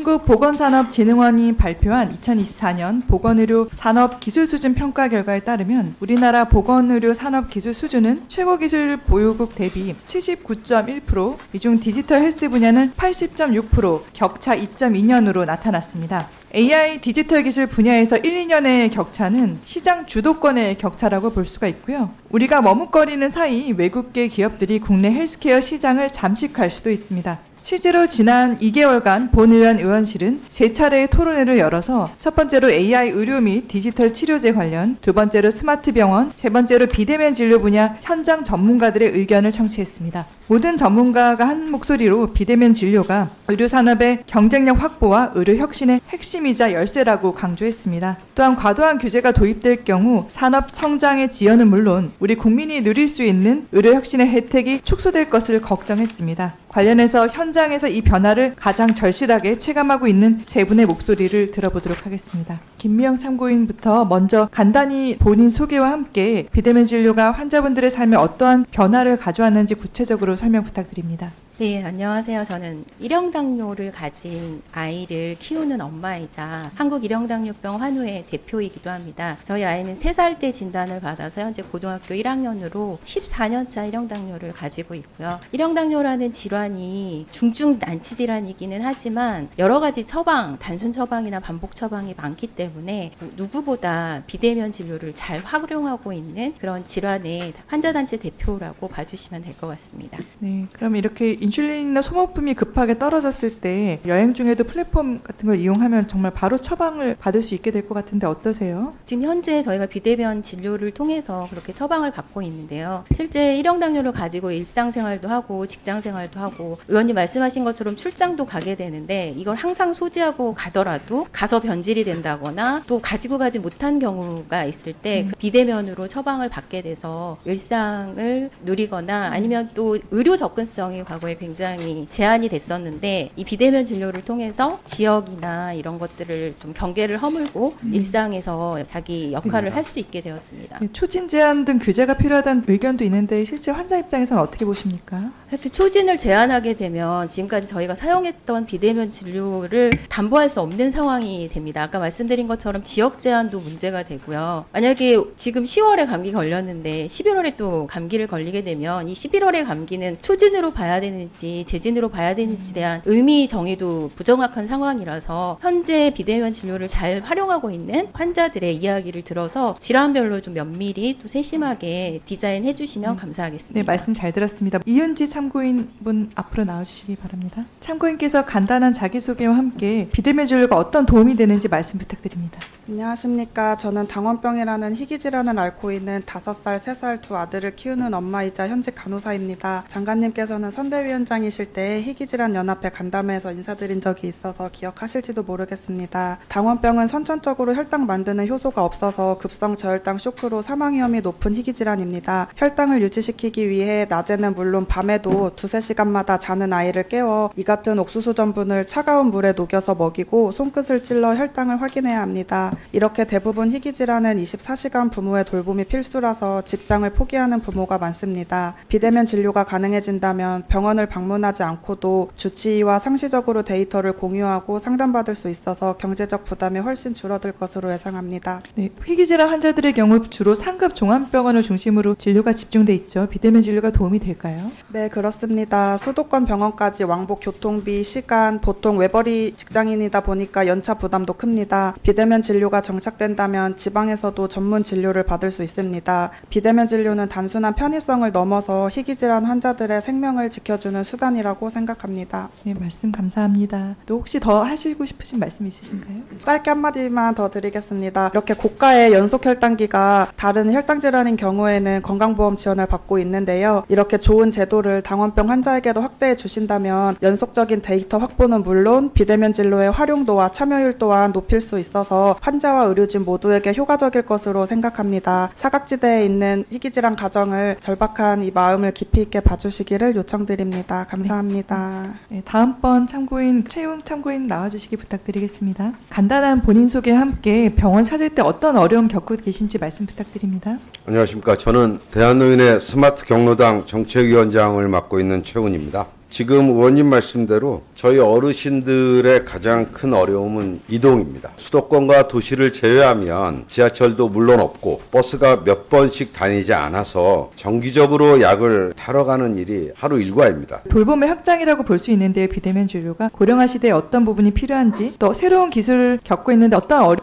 한국보건산업진흥원이 발표한 2024년 보건의료 산업기술수준 평가 결과에 따르면 우리나라 보건의료 산업기술 수준은 최고기술 보유국 대비 79.1%, 이 중 디지털 헬스 분야는 80.6%, 격차 2.2년으로 나타났습니다. AI 디지털 기술 분야에서 1, 2년의 격차는 시장 주도권의 격차라고 볼 수가 있고요. 우리가 머뭇거리는 사이 외국계 기업들이 국내 헬스케어 시장을 잠식할 수도 있습니다. 실제로 지난 2개월간 본 의원실은 3차례의 토론회를 열어서 첫 번째로 AI 의료 및 디지털 치료제 관련, 두 번째로 스마트 병원, 세 번째로 비대면 진료 분야 현장 전문가들의 의견을 청취했습니다. 모든 전문가가 한 목소리로 비대면 진료가 의료산업의 경쟁력 확보와 의료 혁신의 핵심이자 열쇠라고 강조했습니다. 또한 과도한 규제가 도입될 경우 산업 성장의 지연은 물론 우리 국민이 누릴 수 있는 의료 혁신의 혜택이 축소될 것을 걱정했습니다. 관련해서 현장에서 이 변화를 가장 절실하게 체감하고 있는 세 분의 목소리를 들어보도록 하겠습니다. 김미영 참고인부터 먼저 간단히 본인 소개와 함께 비대면 진료가 환자분들의 삶에 어떠한 변화를 가져왔는지 구체적으로 설명 부탁드립니다. 네, 안녕하세요. 저는 일형당뇨를 가진 아이를 키우는 엄마이자 한국일형당뇨병 환우회 대표이기도 합니다. 저희 아이는 3살 때 진단을 받아서 현재 고등학교 1학년으로 14년차 일형당뇨를 가지고 있고요. 일형당뇨라는 질환이 중증 난치 질환이기는 하지만 여러 가지 처방, 단순 처방이나 반복 처방이 많기 때문에 누구보다 비대면 진료를 잘 활용하고 있는 그런 질환의 환자단체 대표라고 봐주시면 될 것 같습니다. 네, 그럼 이렇게 인슐린이나 소모품이 급하게 떨어졌을 때 여행 중에도 플랫폼 같은 걸 이용하면 정말 바로 처방을 받을 수 있게 될 것 같은데 어떠세요? 지금 현재 저희가 비대면 진료를 통해서 그렇게 처방을 받고 있는데요. 실제 일형당뇨를 가지고 일상생활도 하고 직장생활도 하고 의원님 말씀하신 것처럼 출장도 가게 되는데 이걸 항상 소지하고 가더라도 가서 변질이 된다거나 또 가지고 가지 못한 경우가 있을 때 그 비대면으로 처방을 받게 돼서 일상을 누리거나 아니면 또 의료 접근성이 과거에 굉장히 제한이 됐었는데 이 비대면 진료를 통해서 지역이나 이런 것들을 좀 경계를 허물고 일상에서 자기 역할을 할 수 있게 되었습니다. 초진 제한 등 규제가 필요하다는 의견도 있는데 실제 환자 입장에서는 어떻게 보십니까? 사실 초진을 제한하게 되면 지금까지 저희가 사용했던 비대면 진료를 담보할 수 없는 상황이 됩니다. 아까 말씀드린 것처럼 지역 제한도 문제가 되고요. 만약에 지금 10월에 감기 걸렸는데 11월에 또 감기를 걸리게 되면 이 11월의 감기는 초진으로 봐야 되는지 재진으로 봐야 되는지에 대한 의미 정의도 부정확한 상황이라서 현재 비대면 진료를 잘 활용하고 있는 환자들의 이야기를 들어서 질환별로 좀 면밀히 또 세심하게 디자인해 주시면 감사하겠습니다. 네, 말씀 잘 들었습니다. 이은지 참고인분 앞으로 나와주시기 바랍니다. 참고인께서 간단한 자기소개와 함께 비대면 진료가 어떤 도움이 되는지 말씀 부탁드립니다. 안녕하십니까. 저는 당원병이라는 희귀질환을 앓고 있는 5살, 3살 두 아들을 키우는 엄마이자 현직 간호사입니다. 장관님께서는 선대위원장이실 때 희귀질환연합회 간담회에서 인사드린 적이 있어서 기억하실지도 모르겠습니다. 당원병은 선천적으로 혈당 만드는 효소가 없어서 급성 저혈당 쇼크로 사망 위험이 높은 희귀질환입니다. 혈당을 유지시키기 위해 낮에는 물론 밤에도 2-3시간마다 자는 아이를 깨워 이 같은 옥수수 전분을 차가운 물에 녹여서 먹이고 손끝을 찔러 혈당을 확인해야 합니다. 이렇게 대부분 희귀질환은 24시간 부모의 돌봄이 필수라서 직장을 포기하는 부모가 많습니다. 비대면 진료가 가능해진다면 병원을 방문하지 않고도 주치의와 상시적으로 데이터를 공유하고 상담받을 수 있어서 경제적 부담이 훨씬 줄어들 것으로 예상합니다. 네, 희귀질환 환자들의 경우 주로 상급 종합병원을 중심으로 진료가 집중돼 있죠. 비대면 진료가 도움이 될까요? 네, 그렇습니다. 수도권 병원까지 왕복 교통비, 시간, 보통 외벌이 직장인이다 보니까 연차 부담도 큽니다. 비대면 진료가 정착된다면 지방에서도 전문 진료를 받을 수 있습니다. 비대면 진료는 단순한 편의성을 넘어서 희귀질환 환자들의 생명을 지켜주는 수단이라고 생각합니다. 네, 말씀 감사합니다. 또 혹시 더 하시고 싶으신 말씀 있으신가요? 짧게 한마디만 더 드리겠습니다. 이렇게 고가의 연속 혈당기가 다른 혈당 질환인 경우에는 건강보험 지원을 받고 있는데요. 이렇게 좋은 제도를 당원병 환자에게도 확대해 주신다면 연속적인 데이터 확보는 물론 비대면 진료의 활용도와 참여율 또한 높일 수 있어서 환자와 의료진 모두에게 효과적일 것으로 생각합니다. 사각지대에 있는 희귀질환 가정을 절박한 이 마음을 깊이 있게 봐주시기를 요청드립니다. 감사합니다. 네, 다음번 참고인 최용 참고인 나와주시기 부탁드리겠습니다. 간단한 본인 소개와 함께 병원 찾을 때 어떤 어려움 겪고 계신지 말씀 부탁드립니다. 안녕하십니까. 저는 대한노인의 스마트 경로당 정책위원장을 맡고 있는 최훈입니다. 지금 의원님 말씀대로 저희 어르신들의 가장 큰 어려움은 이동입니다. 수도권과 도시를 제외하면 지하철도 물론 없고 버스가 몇 번씩 다니지 않아서 정기적으로 약을 타러 가는 일이 하루 일과입니다. 돌봄의 확장이라고 볼 수 있는데 비대면 진료가 고령화 시대에 어떤 부분이 필요한지 또 새로운 기술을 겪고 있는데 어떤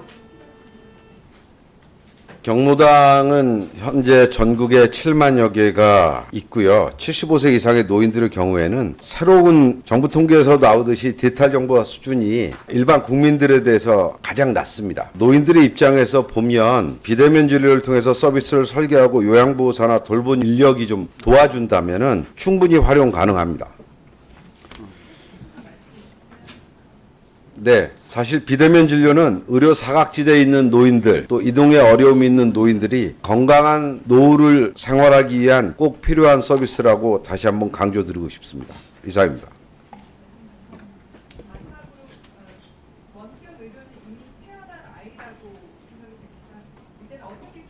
경로당은 현재 전국에 7만여 개가 있고요. 75세 이상의 노인들의 경우에는 새로운 정부 통계에서 나오듯이 디지털 정보 수준이 일반 국민들에 대해서 가장 낮습니다. 노인들의 입장에서 보면 비대면 진료를 통해서 서비스를 설계하고 요양보호사나 돌봄 인력이 좀 도와준다면은 충분히 활용 가능합니다. 네, 사실 비대면 진료는 의료 사각지대에 있는 노인들, 또 이동에 어려움이 있는 노인들이 건강한 노후를 생활하기 위한 꼭 필요한 서비스라고 다시 한번 강조드리고 싶습니다. 이상입니다. 원격 의료는 이미 태어난 아이라고 생각이 됩니다. 이제는 어떻게